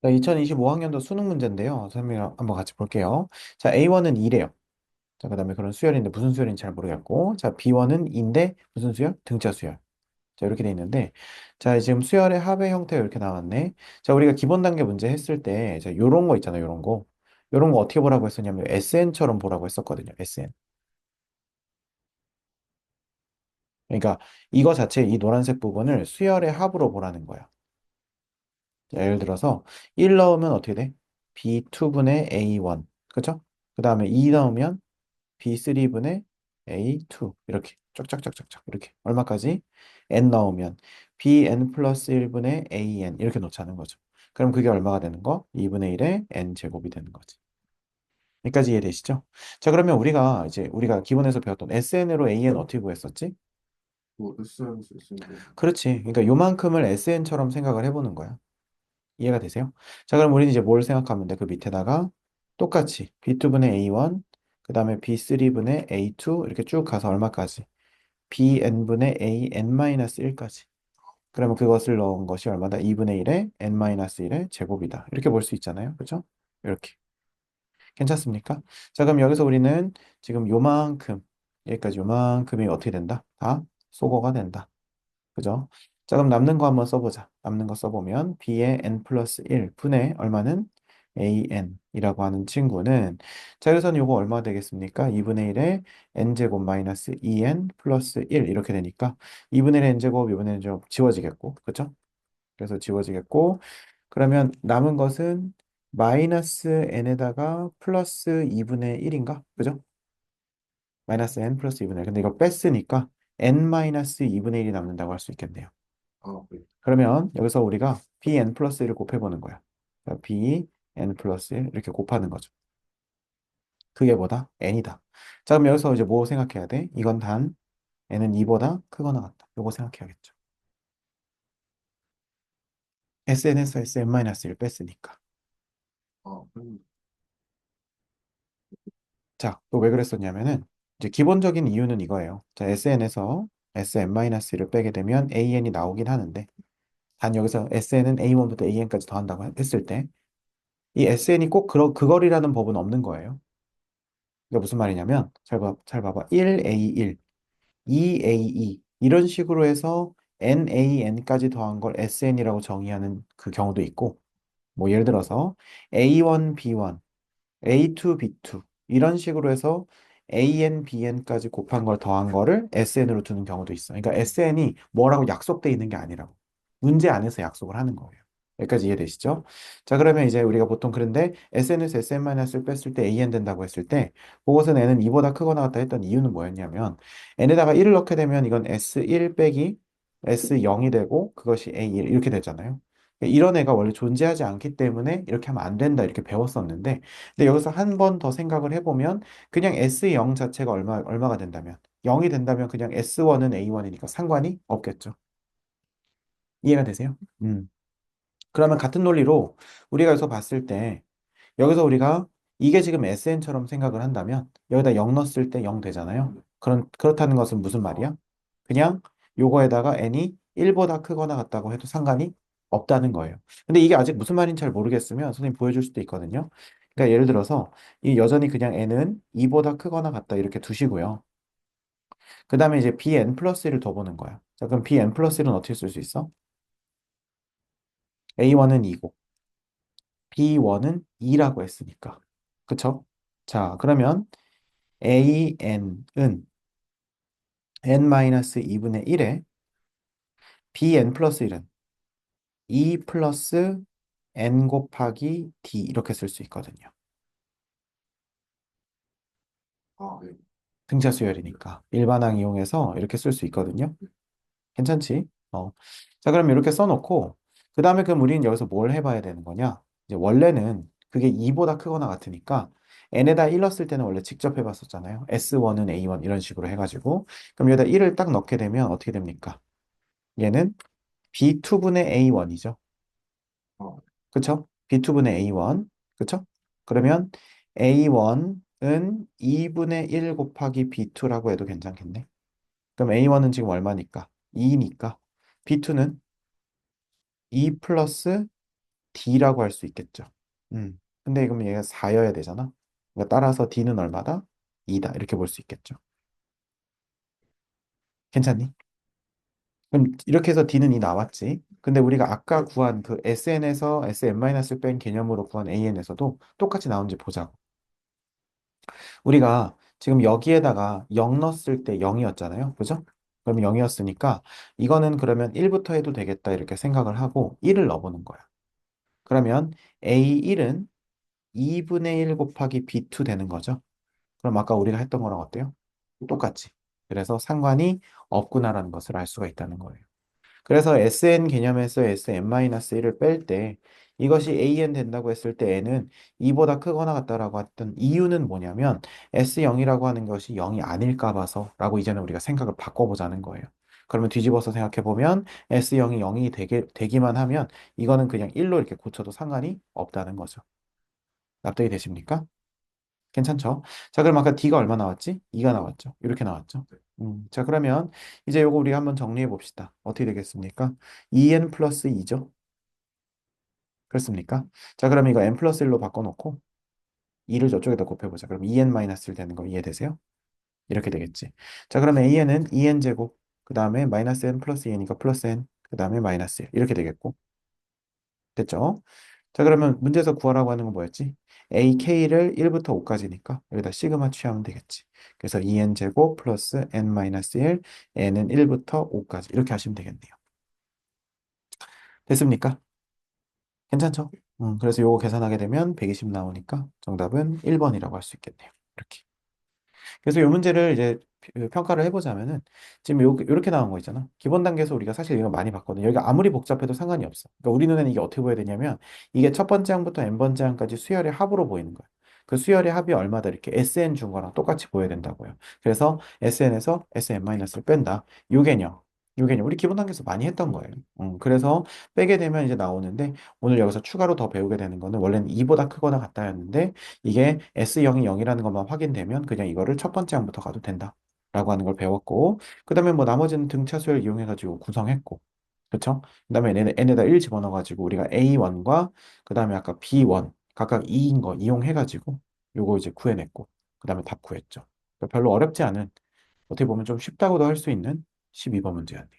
자, 2025학년도 수능 문제인데요. 설명 한번 같이 볼게요. 자, A1은 2래요. 자, 그 다음에 그런 수열인데 무슨 수열인지 잘 모르겠고. 자, B1은 2인데 무슨 수열? 등차 수열. 자, 이렇게 돼 있는데. 자, 지금 수열의 합의 형태가 이렇게 나왔네. 자, 우리가 기본 단계 문제 했을 때, 자, 요런 거 있잖아요. 요런 거. 요런 거 어떻게 보라고 했었냐면 SN처럼 보라고 했었거든요. SN. 그러니까 이거 자체 이 노란색 부분을 수열의 합으로 보라는 거야. 자, 예를 들어서 1 넣으면 어떻게 돼? B2분의 A1. 그쵸? 그 다음에 2 넣으면 B3분의 A2. 이렇게 쫙쫙쫙쫙쫙 이렇게 얼마까지? N 넣으면 Bn 플러스 1분의 AN 이렇게 놓자는 거죠. 그럼 그게 얼마가 되는 거? 2분의 1의 N 제곱이 되는 거지. 여기까지 이해되시죠? 자, 그러면 우리가 기본에서 배웠던 SN으로 AN 어떻게 구했었지? 뭐 SN에서 SN으로. 그렇지. 그러니까 요만큼을 SN처럼 생각을 해보는 거야. 이해가 되세요? 자, 그럼 우리는 이제 뭘 생각하면 돼? 그 밑에다가 똑같이 B2분의 A1, 그 다음에 B3분의 A2 이렇게 쭉 가서 얼마까지? BN분의 AN-1까지. 그러면 그것을 넣은 것이 얼마다? 2분의 1의 N-1의 제곱이다. 이렇게 볼 수 있잖아요. 그죠? 이렇게. 괜찮습니까? 자, 그럼 여기서 우리는 지금 요만큼, 여기까지 요만큼이 어떻게 된다? 다 소거가 된다. 그죠? 자, 그럼 남는 거 한번 써보자. 남는 거 써보면 b의 n 플러스 1 분의 얼마는 an이라고 하는 친구는 자, 여기서는 요거 얼마 되겠습니까? 2분의 1에 n제곱 마이너스 2n 플러스 1 이렇게 되니까 2분의 1의 n제곱, 2분의 1 제곱 지워지겠고 그죠? 그래서 지워지겠고 그러면 남은 것은 마이너스 n에다가 플러스 2분의 1인가? 그죠? 마이너스 n 플러스 2분의 1. 근데 이거 뺐으니까 n 마이너스 2분의 1이 남는다고 할 수 있겠네요. 아, 네. 그러면 여기서 우리가 bn 플러스 1을 곱해보는 거야. 그러니까 bn 플러스 1 이렇게 곱하는 거죠. 그게 뭐다? n이다. 자, 그럼 여기서 이제 뭐 생각해야 돼? 이건 단 n은 2보다 크거나 같다. 요거 생각해야겠죠. sn에서 sn-1을 뺐으니까. 아, 자, 또 왜 그랬었냐면은 이제 기본적인 이유는 이거예요. 자, sn에서 sn-1을 빼게 되면 an이 나오긴 하는데 단 여기서 sn은 a1부터 an까지 더한다고 했을 때 이 sn이 꼭 그거리라는 법은 없는 거예요. 이게 무슨 말이냐면 잘 봐봐. 1A1, 2A2 이런 식으로 해서 NAN까지 더한 걸 SN이라고 정의하는 그 경우도 있고 뭐 예를 들어서 A1, B1, A2, B2 이런 식으로 해서 AN, BN까지 곱한 걸 더한 거를 SN으로 두는 경우도 있어. 그러니까 SN이 뭐라고 약속돼 있는 게 아니라고. 문제 안에서 약속을 하는 거예요. 여기까지 이해되시죠? 자, 그러면 이제 우리가 보통 그런데 SN에서 SN-을 뺐을 때 AN 된다고 했을 때 그것은 N은 2보다 크거나 같다 했던 이유는 뭐였냐면 N에다가 1을 넣게 되면 이건 S1 빼기 S0이 되고 그것이 A1 이렇게 되잖아요. 이런 애가 원래 존재하지 않기 때문에 이렇게 하면 안 된다 이렇게 배웠었는데 근데 여기서 한 번 더 생각을 해보면 그냥 S0 자체가 얼마가 된다면 0이 된다면 그냥 S1은 A1이니까 상관이 없겠죠. 이해가 되세요? 그러면 같은 논리로 우리가 여기서 봤을 때 여기서 우리가 이게 지금 SN처럼 생각을 한다면 여기다 0 넣었을 때 0 되잖아요. 그렇다는 것은 무슨 말이야? 그냥 요거에다가 n이 1보다 크거나 같다고 해도 상관이 없다는 거예요. 근데 이게 아직 무슨 말인지 잘 모르겠으면 선생님 보여줄 수도 있거든요. 그러니까 예를 들어서 이 여전히 그냥 n은 2보다 크거나 같다 이렇게 두시고요. 그 다음에 이제 bn 플러스 1을 더 보는 거야. 자, 그럼 bn 플러스 1은 어떻게 쓸 수 있어? a1은 2고 B1은 2라고 했으니까. 그쵸? 자, 그러면 AN은 n-2분의 1에 BN 플러스 1은 2 플러스 n 곱하기 d 이렇게 쓸 수 있거든요. 아, 네. 등차 수열이니까 일반항 이용해서 이렇게 쓸 수 있거든요. 괜찮지? 자, 그럼 이렇게 써놓고 그 다음에 그럼 우리는 여기서 뭘 해봐야 되는 거냐? 이제 원래는 그게 2보다 크거나 같으니까 n에다 1 넣었을 때는 원래 직접 해봤었잖아요. S1은 A1 이런 식으로 해가지고 그럼 여기다 1을 딱 넣게 되면 어떻게 됩니까? 얘는 B2분의 A1이죠. 아, 그쵸? B2분의 A1 그쵸? 그러면 A1은 2분의 1 곱하기 B2라고 해도 괜찮겠네. 그럼 A1은 지금 얼마니까? 2니까 B2는 2 플러스 D라고 할 수 있겠죠. 근데 그럼 얘가 4여야 되잖아. 그러니까 따라서 D는 얼마다? 2다. 이렇게 볼 수 있겠죠. 괜찮니? 그럼 이렇게 해서 D는 2 나왔지. 근데 우리가 아까 구한 그 SN에서 SM-을 뺀 개념으로 구한 AN에서도 똑같이 나오는지 보자고. 우리가 지금 여기에다가 0 넣었을 때 0이었잖아요. 그죠? 그럼 0이었으니까 이거는 그러면 1부터 해도 되겠다 이렇게 생각을 하고 1을 넣어보는 거야. 그러면 A1은 2분의 1 곱하기 B2 되는 거죠. 그럼 아까 우리가 했던 거랑 어때요? 똑같지. 그래서 상관이 없구나라는 것을 알 수가 있다는 거예요. 그래서 SN 개념에서 SM-1을 뺄 때 이것이 AN 된다고 했을 때 N은 2보다 크거나 같다라고 했던 이유는 뭐냐면 S0이라고 하는 것이 0이 아닐까 봐서 라고 이제는 우리가 생각을 바꿔보자는 거예요. 그러면 뒤집어서 생각해 보면 S0이 0이 되기만 하면 이거는 그냥 1로 이렇게 고쳐도 상관이 없다는 거죠. 납득이 되십니까? 괜찮죠? 자, 그럼 아까 D가 얼마 나왔지? 2가 나왔죠. 이렇게 나왔죠. 자, 그러면 이제 요거 우리 한번 정리해 봅시다. 어떻게 되겠습니까? 2n 플러스 2죠. 그렇습니까? 자, 그럼 이거 n 플러스 1로 바꿔놓고 2를 저쪽에다 곱해보자. 그럼 2n 마이너스 1 되는 거 이해되세요? 이렇게 되겠지. 자, 그러면 an은 2n 제곱, 그 다음에 마이너스 n 플러스 2니까 플러스 n, 그 다음에 마이너스 1 이렇게 되겠고. 됐죠? 자, 그러면 문제에서 구하라고 하는 건 뭐였지? AK를 1부터 5까지니까 여기다 시그마 취하면 되겠지. 그래서 2n 제곱 플러스 n 마이너스 1, n은 1부터 5까지 이렇게 하시면 되겠네요. 됐습니까? 괜찮죠? 그래서 요거 계산하게 되면 120 나오니까 정답은 1번이라고 할 수 있겠네요. 이렇게. 그래서 이 문제를 이제 평가를 해보자면은 지금 요렇게 나온 거 있잖아. 기본 단계에서 우리가 사실 이거 많이 봤거든. 여기가 아무리 복잡해도 상관이 없어. 그러니까 우리 눈에는 이게 어떻게 보여야 되냐면 이게 첫 번째 항부터 n번째 항까지 수열의 합으로 보이는 거야. 그 수열의 합이 얼마다 이렇게 SN 준 거랑 똑같이 보여야 된다고요. 그래서 SN에서 SM-을 뺀다. 요 개념. 요 개념. 우리 기본 단계에서 많이 했던 거예요. 그래서 빼게 되면 이제 나오는데 오늘 여기서 추가로 더 배우게 되는 거는 원래는 2보다 크거나 같다였는데 이게 S0이 0이라는 것만 확인되면 그냥 이거를 첫 번째 항부터 가도 된다. 라고 하는 걸 배웠고, 그 다음에 뭐 나머지는 등차수열 이용해가지고 구성했고, 그쵸? 그 다음에 n에다 1 집어넣어가지고 우리가 A1과 그 다음에 아까 B1 각각 2인 거 이용해가지고 요거 이제 구해냈고, 그 다음에 답 구했죠. 그러니까 별로 어렵지 않은, 어떻게 보면 좀 쉽다고도 할 수 있는 12번 문제였네요.